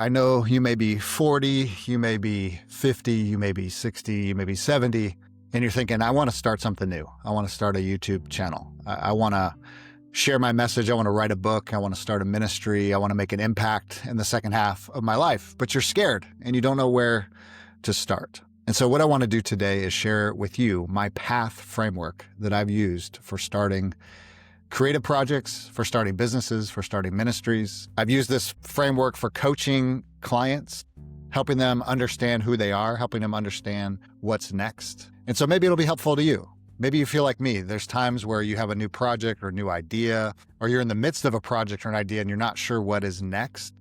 I know you may be 40, you may be 50, you may be 60, you may be 70, and you're thinking, I want to start something new. I want to start a YouTube channel. I want to share my message. I want to write a book. I want to start a ministry. I want to make an impact in the second half of my life. But you're scared and you don't know where to start. And so what I want to do today is share with you my path framework that I've used for starting creative projects, for starting businesses, for starting ministries. I've used this framework for coaching clients, helping them understand who they are, helping them understand what's next. And so maybe it'll be helpful to you. Maybe you feel like me. There's times where you have a new project or a new idea, or you're in the midst of a project or an idea and you're not sure what is next.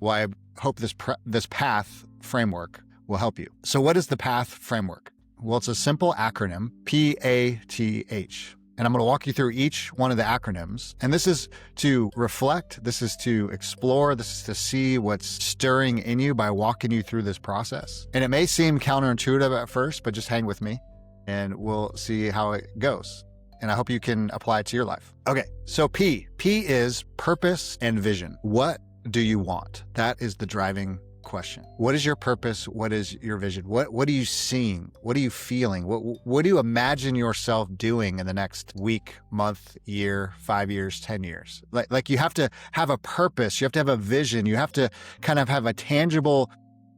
Well, I hope this path framework will help you. So what is the path framework? Well, it's a simple acronym, PATH. And I'm going to walk you through each one of the acronyms. And this is to reflect, this is to explore, this is to see what's stirring in you by walking you through this process. And it may seem counterintuitive at first, but just hang with me and we'll see how it goes. And I hope you can apply it to your life. Okay, so P. P is purpose and vision. What do you want? That is the driving question. What is your purpose? What is your vision? What are you seeing? What are you feeling? What do you imagine yourself doing in the next week, month, year, 5 years, 10 years? Like you have to have a purpose. You have to have a vision. You have to kind of have a tangible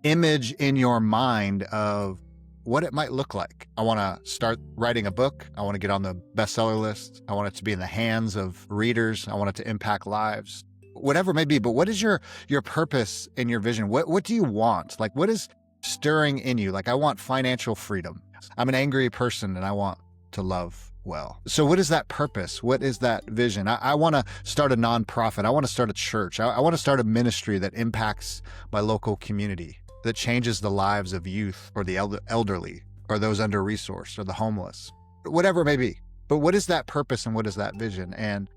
image in your mind of what it might look like. I want to start writing a book. I want to get on the bestseller list. I want it to be in the hands of readers. I want it to impact lives. Whatever it may be, but what is your purpose and your vision? What do you want? Like, what is stirring in you? Like, I want financial freedom. I'm an angry person and I want to love well. So what is that purpose? What is that vision? I want to start a nonprofit. I want to start a church. I want to start a ministry that impacts my local community, that changes the lives of youth or the elderly or those under-resourced or the homeless, whatever it may be. But what is that purpose and what is that vision? And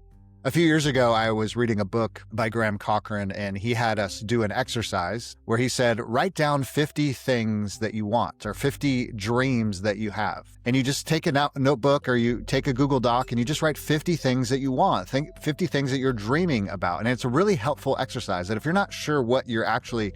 a few years ago, I was reading a book by Graham Cochran, and he had us do an exercise where he said, write down 50 things that you want or 50 dreams that you have. And you just take a notebook or you take a Google Doc and you just write 50 things that you want, 50 things that you're dreaming about. And it's a really helpful exercise that if you're not sure what you're actually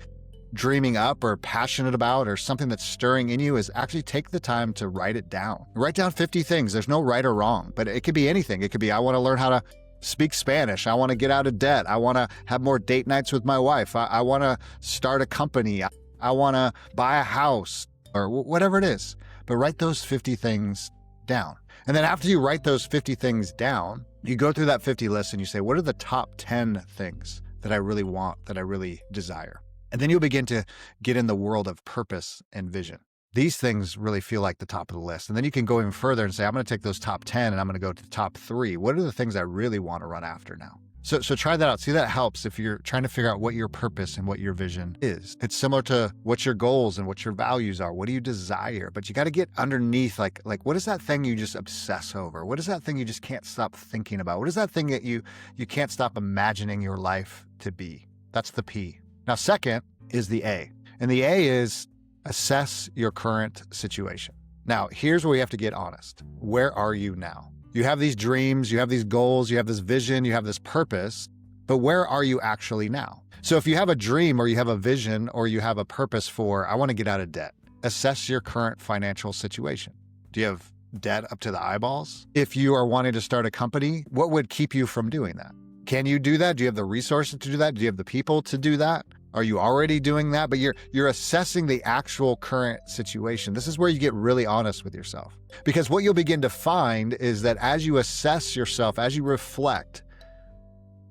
dreaming up or passionate about or something that's stirring in you, is actually take the time to write it down. Write down 50 things. There's no right or wrong, but it could be anything. It could be, I want to learn how to speak Spanish. I want to get out of debt. I want to have more date nights with my wife. I want to start a company. I want to buy a house or whatever it is. But write those 50 things down. And then after you write those 50 things down, you go through that 50 list and you say, what are the top 10 things that I really want, that I really desire? And then you'll begin to get in the world of purpose and vision. These things really feel like the top of the list. And then you can go even further and say, I'm going to take those top 10 and I'm going to go to the top 3. What are the things I really want to run after now? So try that out. See, that helps if you're trying to figure out what your purpose and what your vision is. It's similar to what your goals and what your values are. What do you desire? But you got to get underneath, like what is that thing you just obsess over? What is that thing you just can't stop thinking about? What is that thing that you can't stop imagining your life to be? That's the P. Now, second is the A. And the A is assess your current situation. Now, here's where we have to get honest. Where are you now? You have these dreams, you have these goals, you have this vision, you have this purpose, but where are you actually now? So if you have a dream or you have a vision or you have a purpose for, I want to get out of debt, assess your current financial situation. Do you have debt up to the eyeballs? If you are wanting to start a company, what would keep you from doing that? Can you do that? Do you have the resources to do that? Do you have the people to do that? Are you already doing that? But you're assessing the actual current situation. This is where you get really honest with yourself. Because what you'll begin to find is that as you assess yourself, as you reflect,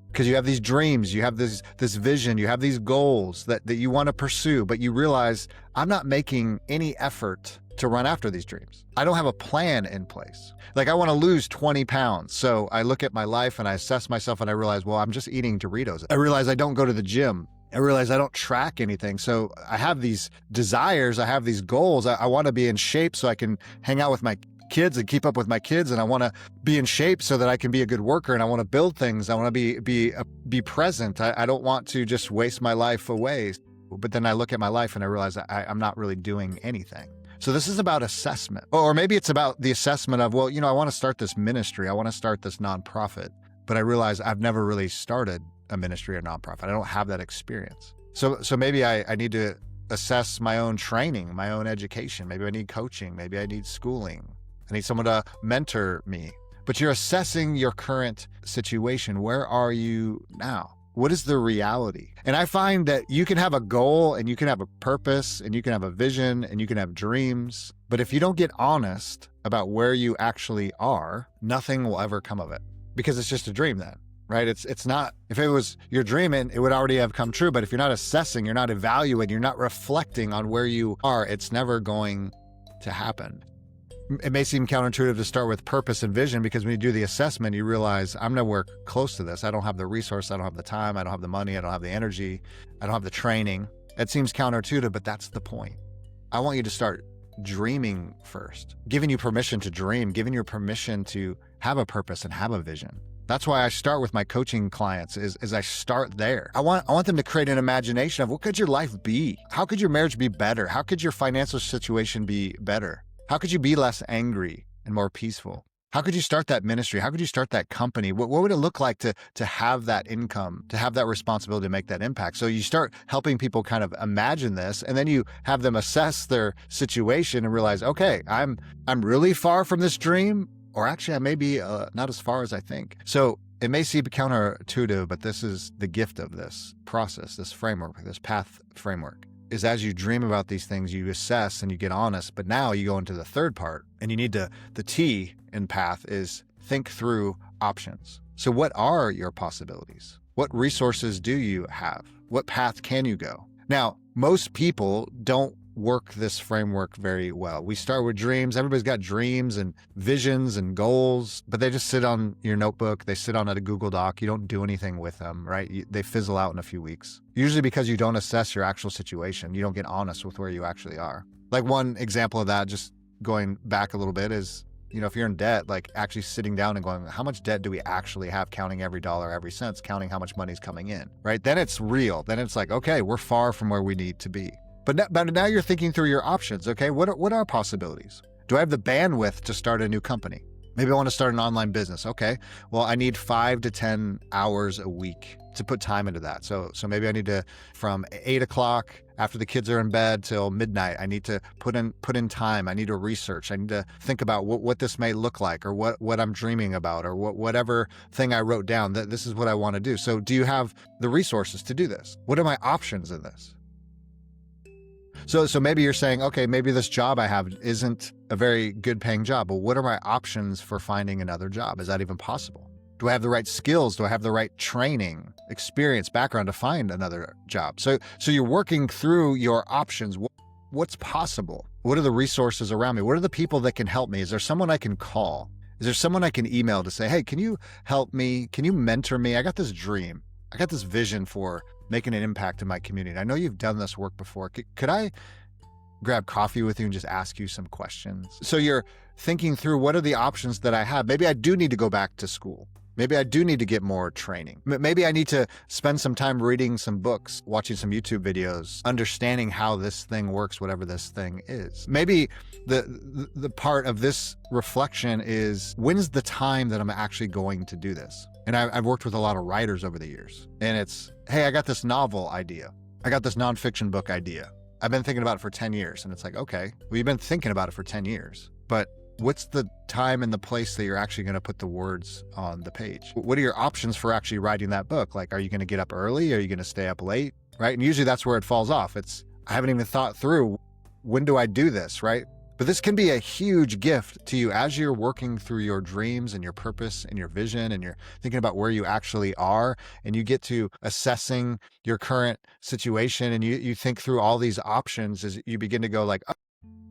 because you have these dreams, you have this vision, you have these goals that you want to pursue, but you realize, I'm not making any effort to run after these dreams. I don't have a plan in place. Like, I want to lose 20 pounds. So I look at my life and I assess myself and I realize, well, I'm just eating Doritos. I realize I don't go to the gym. I realize I don't track anything. So I have these desires. I have these goals. I want to be in shape so I can hang out with my kids and keep up with my kids. And I want to be in shape so that I can be a good worker. And I want to build things. I want to be present. I don't want to just waste my life away. But then I look at my life and I realize I'm not really doing anything. So this is about assessment. Or maybe it's about the assessment of, well, I want to start this ministry. I want to start this nonprofit. But I realize I've never really started a ministry or nonprofit. I don't have that experience. So maybe I need to assess my own training, my own education. Maybe I need coaching. Maybe I need schooling. I need someone to mentor me. But you're assessing your current situation. Where are you now? What is the reality? And I find that you can have a goal and you can have a purpose and you can have a vision and you can have dreams. But if you don't get honest about where you actually are, nothing will ever come of it, because it's just a dream then, right? It's not, if it was your dream, it would already have come true. But if you're not assessing, you're not evaluating, you're not reflecting on where you are, it's never going to happen. It may seem counterintuitive to start with purpose and vision, because when you do the assessment, you realize I'm nowhere close to this. I don't have the resource. I don't have the time. I don't have the money. I don't have the energy. I don't have the training. It seems counterintuitive, but that's the point. I want you to start dreaming first, giving you permission to dream, giving you permission to have a purpose and have a vision. That's why I start with my coaching clients is I start there. I want them to create an imagination of what could your life be? How could your marriage be better? How could your financial situation be better? How could you be less angry and more peaceful? How could you start that ministry? How could you start that company? What would it look like to have that income, to have that responsibility, to make that impact? So you start helping people kind of imagine this, and then you have them assess their situation and realize, okay, I'm really far from this dream, or actually I may be not as far as I think. So it may seem counterintuitive, but this is the gift of this process, this framework, this path framework. Is as you dream about these things, you assess and you get honest. But now you go into the third part, and you need the T in path is think through options. So what are your possibilities? What resources do you have? What path can you go? Now, most people don't work this framework very well. We start with dreams. Everybody's got dreams and visions and goals, but they just sit on your notebook. They sit on a Google Doc. You don't do anything with them, right? They fizzle out in a few weeks. Usually because you don't assess your actual situation. You don't get honest with where you actually are. Like one example of that, just going back a little bit, is, if you're in debt, like actually sitting down and going, how much debt do we actually have, counting every dollar, every cent, counting how much money is coming in, right? Then it's real. Then it's like, okay, we're far from where we need to be. But now you're thinking through your options. Okay, what are possibilities? Do I have the bandwidth to start a new company? Maybe I want to start an online business. Okay, well, I need 5 to 10 hours a week to put time into that. So maybe I need to, from 8 o'clock after the kids are in bed till midnight, I need to put in time. I need to research. I need to think about what this may look like, or what I'm dreaming about, or whatever thing I wrote down, that this is what I want to do. So do you have the resources to do this? What are my options in this? So maybe you're saying, okay, maybe this job I have isn't a very good paying job. Well, what are my options for finding another job? Is that even possible? Do I have the right skills? Do I have the right training, experience, background to find another job? So you're working through your options. What's possible? What are the resources around me? What are the people that can help me? Is there someone I can call? Is there someone I can email to say, hey, can you help me? Can you mentor me? I got this dream. I got this vision for making an impact in my community. I know you've done this work before. Could I grab coffee with you and just ask you some questions? So you're thinking through, what are the options that I have? Maybe I do need to go back to school. Maybe I do need to get more training. Maybe I need to spend some time reading some books, watching some YouTube videos, understanding how this thing works, whatever this thing is. Maybe the part of this reflection is, when's the time that I'm actually going to do this? And I've worked with a lot of writers over the years. And it's, hey, I got this novel idea. I got this nonfiction book idea. I've been thinking about it for 10 years. And it's like, okay, well, you've been thinking about it for 10 years. But what's the time and the place that you're actually going to put the words on the page? What are your options for actually writing that book? Like, are you going to get up early? Are you going to stay up late? Right? And usually that's where it falls off. I haven't even thought through, when do I do this? Right? But this can be a huge gift to you as you're working through your dreams and your purpose and your vision, and you're thinking about where you actually are, and you get to assessing your current situation, and you think through all these options as you begin to go like, oh,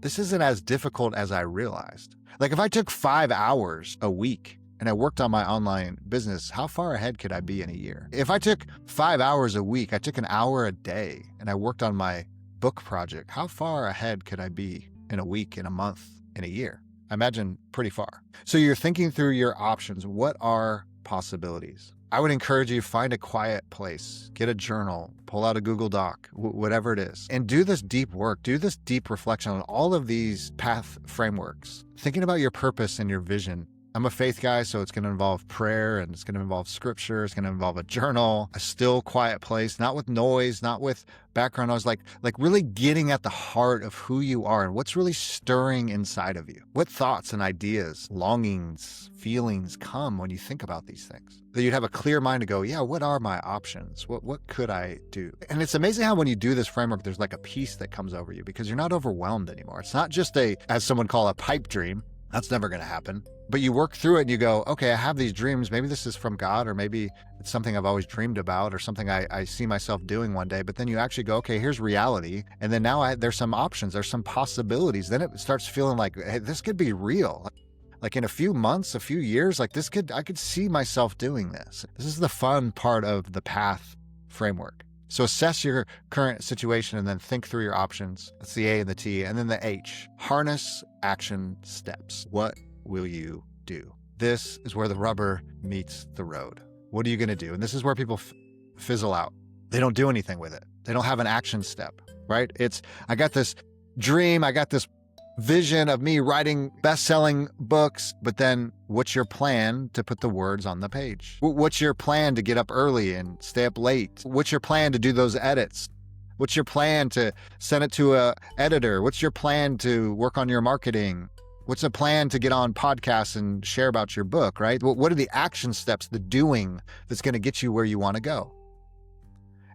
this isn't as difficult as I realized. Like, if I took 5 hours a week and I worked on my online business, how far ahead could I be in a year? If I took 5 hours a week, I took an hour a day and I worked on my book project, how far ahead could I be in a week, in a month, in a year? I imagine pretty far. So you're thinking through your options. What are possibilities? I would encourage you, find a quiet place, get a journal, pull out a Google Doc, whatever it is, and do this deep work, do this deep reflection on all of these path frameworks, thinking about your purpose and your vision. I'm a faith guy, so it's going to involve prayer and it's going to involve scripture. It's going to involve a journal, a still, quiet place, not with noise, not with background noise, like really getting at the heart of who you are and what's really stirring inside of you. What thoughts and ideas, longings, feelings come when you think about these things? That you'd have a clear mind to go, yeah, what are my options? What could I do? And it's amazing how when you do this framework, there's like a peace that comes over you because you're not overwhelmed anymore. It's not just as someone call a pipe dream. That's never going to happen. But you work through it and you go, okay, I have these dreams. Maybe this is from God, or maybe it's something I've always dreamed about, or something I see myself doing one day. But then you actually go, okay, here's reality. And then now there's some options, there's some possibilities. Then it starts feeling like, hey, this could be real. Like in a few months, a few years, like I could see myself doing this. This is the fun part of the PATH framework. So assess your current situation and then think through your options. That's the A and the T. And then the H, harness action steps. What will you do? This is where the rubber meets the road. What are you going to do? And this is where people fizzle out. They don't do anything with it. They don't have an action step, right? I got this dream. I got this vision of me writing best-selling books, but then what's your plan to put the words on the page? What's your plan to get up early and stay up late? What's your plan to do those edits? What's your plan to send it to an editor? What's your plan to work on your marketing? What's a plan to get on podcasts and share about your book, right? What are the action steps, the doing that's going to get you where you want to go?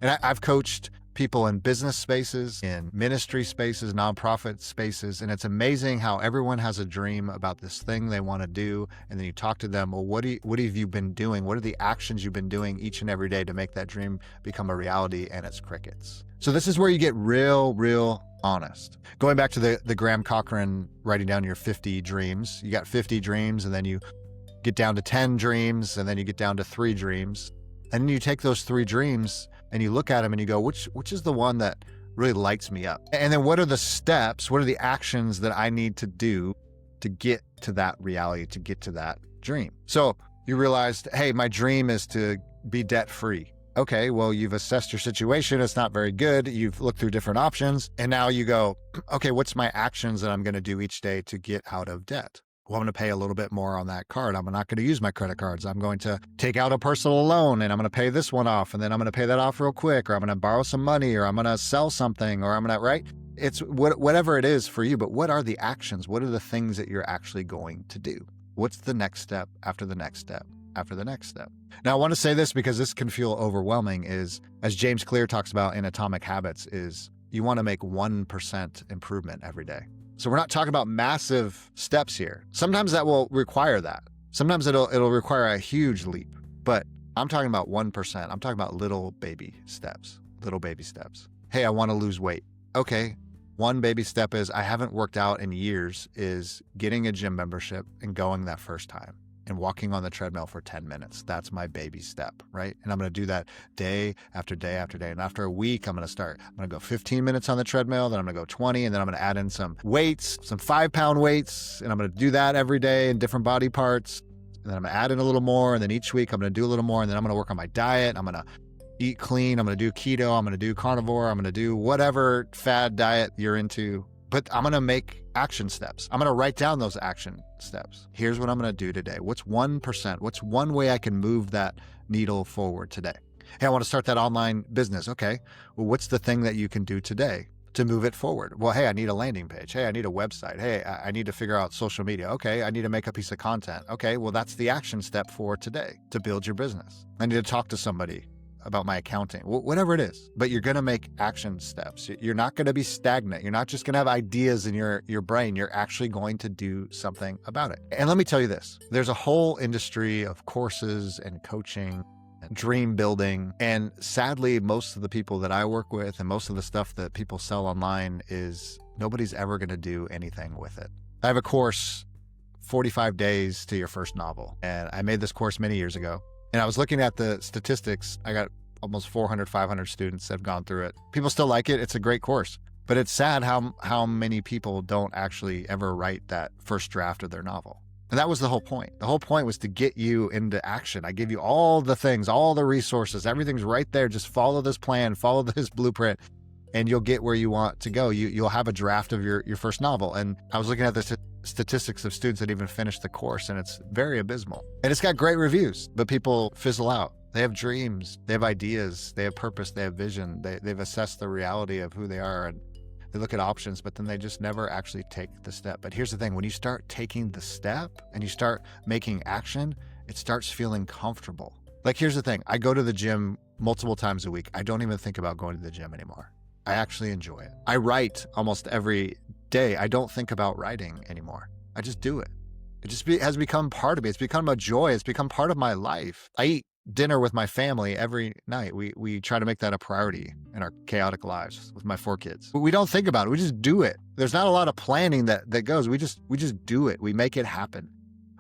And I've coached people in business spaces, in ministry spaces, nonprofit spaces. And it's amazing how everyone has a dream about this thing they want to do. And then you talk to them, well, what have you been doing? What are the actions you've been doing each and every day to make that dream become a reality? And it's crickets. So this is where you get real honest. Going back to the Graham Cochran writing down your 50 dreams, you got 50 dreams and then you get down to 10 dreams and then you get down to 3 dreams. And then you take those 3 dreams and you look at them and you go, which is the one that really lights me up? And then what are the steps? What are the actions that I need to do to get to that reality, to get to that dream? So you realized, hey, my dream is to be debt-free. Okay, well, you've assessed your situation. It's not very good. You've looked through different options. And now you go, okay, what's my actions that I'm going to do each day to get out of debt? Well, I'm going to pay a little bit more on that card. I'm not going to use my credit cards. I'm going to take out a personal loan and I'm going to pay this one off. And then I'm going to pay that off real quick, or I'm going to borrow some money, or I'm going to sell something, or I'm going to, right? It's whatever it is for you. But what are the actions? What are the things that you're actually going to do? What's the next step after the next step after the next step? Now, I want to say this because this can feel overwhelming, is, as James Clear talks about in Atomic Habits, is you want to make 1% improvement every day. So we're not talking about massive steps here. Sometimes that will require that. Sometimes it'll require a huge leap, but I'm talking about 1%. I'm talking about little baby steps. Hey, I want to lose weight. Okay. One baby step is, I haven't worked out in years, is getting a gym membership and going that first time and walking on the treadmill for 10 minutes. That's my baby step, right? And I'm going to do that day after day after day. And after a week, I'm going to go 15 minutes on the treadmill, then I'm going to go 20, and then I'm going to add in some weights, some 5-pound weights, and I'm going to do that every day in different body parts. And then I'm going to add in a little more, and then each week I'm going to do a little more, and then I'm going to work on my diet. I'm going to eat clean. I'm going to do keto. I'm going to do carnivore. I'm going to do whatever fad diet you're into. But I'm going to make action steps. I'm going to write down those action steps. Here's what I'm going to do today. What's 1%? What's one way I can move that needle forward today? Hey, I want to start that online business. Okay. Well, what's the thing that you can do today to move it forward? Well, hey, I need a landing page. Hey, I need a website. Hey, I need to figure out social media. Okay. I need to make a piece of content. Okay. Well, that's the action step for today to build your business. I need to talk to somebody about my accounting, whatever it is, but you're going to make action steps. You're not going to be stagnant. You're not just going to have ideas in your brain. You're actually going to do something about it. And let me tell you this, there's a whole industry of courses and coaching and dream building. And sadly, most of the people that I work with and most of the stuff that people sell online is nobody's ever going to do anything with it. I have a course, 45 days to your first novel. And I made this course many years ago. And I was looking at the statistics. I got almost 400, 500 students that have gone through it. People still like it. It's a great course. But it's sad how many people don't actually ever write that first draft of their novel. And that was the whole point. The whole point was to get you into action. I give you all the things, all the resources. Everything's right there. Just follow this plan, follow this blueprint, and you'll get where you want to go. You'll have a draft of your first novel. And I was looking at the statistics of students that even finish the course, and it's very abysmal. And it's got great reviews, but people fizzle out. They have dreams, they have ideas, they have purpose, they have vision. They've assessed the reality of who they are, and they look at options, but then they just never actually take the step. But here's the thing, when you start taking the step and you start making action, it starts feeling comfortable. Like, here's the thing, I go to the gym multiple times a week. I don't even think about going to the gym anymore. I actually enjoy it. I write almost every day. I don't think about writing anymore. I just do it. It just has become part of me. It's become a joy. It's become part of my life. I eat dinner with my family every night. We try to make that a priority in our chaotic lives with my 4 kids. But we don't think about it. We just do it. There's not a lot of planning that goes. We just do it. We make it happen.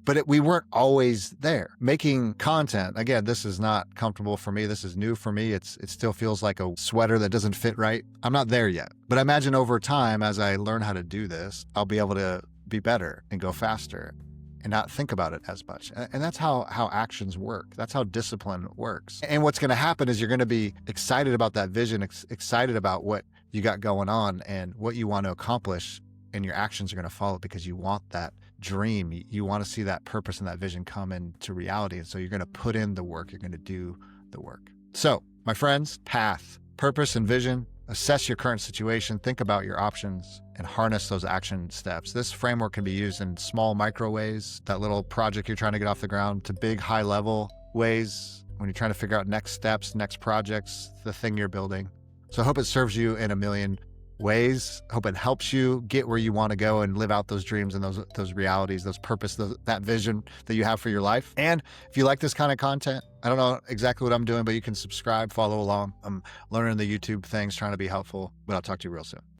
But we weren't always there. Making content, again, this is not comfortable for me. This is new for me. It still feels like a sweater that doesn't fit right. I'm not there yet. But I imagine over time, as I learn how to do this, I'll be able to be better and go faster and not think about it as much. And that's how actions work. That's how discipline works. And what's going to happen is you're going to be excited about that vision, excited about what you got going on and what you want to accomplish. And your actions are going to follow because you want that dream. You want to see that purpose and that vision come into reality. And so you're going to put in the work. You're going to do the work. So, my friends, path, purpose, and vision. Assess your current situation, think about your options, and harness those action steps. This framework can be used in small micro ways, that little project you're trying to get off the ground, to big high level ways when you're trying to figure out next steps, next projects, the thing you're building. So I hope it serves you in a million ways. Hope it helps you get where you want to go and live out those dreams and those realities, those purpose, that vision that you have for your life. And if you like this kind of content, I don't know exactly what I'm doing, but you can subscribe, follow along. I'm learning the YouTube things, trying to be helpful, but I'll talk to you real soon.